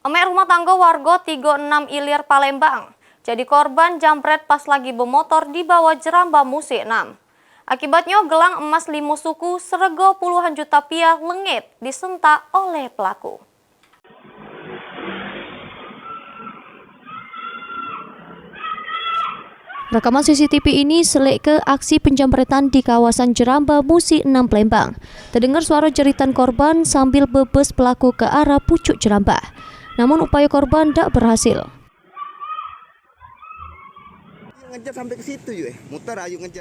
Emek rumah tangga warga 36 Ilir Palembang jadi korban jambret pas lagi bermotor di bawah Jeramba Musi 6. Akibatnya gelang emas 5 suku serego puluhan juta rupiah lengit disentak oleh pelaku. Rekaman CCTV ini selik ke aksi penjambretan di kawasan Jeramba Musi 6 Palembang. Terdengar suara jeritan korban sambil bebes pelaku ke arah pucuk Jeramba. Namun upaya korban tak berhasil.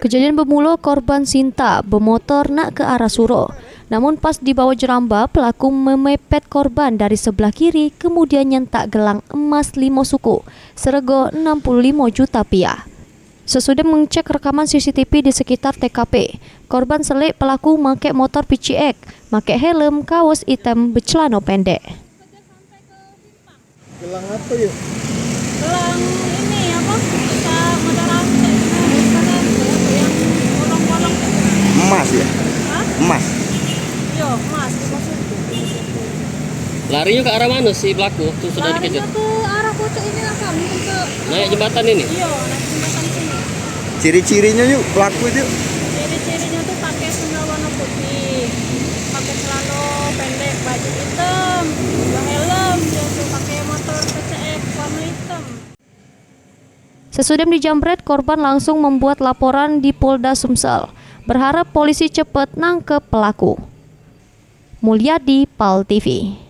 Kejadian bermula korban Sinta bermotor nak ke arah Suro. Namun pas di bawah Jeramba, pelaku memepet korban dari sebelah kiri kemudian nyentak gelang emas 5 suku serego 65 juta rupiah. Sesudah mengecek rekaman CCTV di sekitar TKP, korban selik pelaku pakai motor PCX, pakai helm, kaos hitam, bercelana pendek. Gelang apa yuk? Gelang ini apa? Kita moderasi yang bolong-bolong gitu. Emas ya? Hah? Emas? Iya, emas. Larinya ke arah mana si pelaku? Tuh sudah dikejar. Larinya ke arah pucuk ini lah kami ke Naik jembatan ini? iya, naik jembatan sini. Ciri-cirinya yuk pelaku itu? Ciri-cirinya tuh pakai sandal warna putih, pakai celana pendek, baju hitam, juga helm, dia tuh pakai motor PCX warna hitam. Sesudah dijambret, korban langsung membuat laporan di Polda Sumsel. Berharap polisi cepat nangkep pelaku. Mulyadi, PAL TV.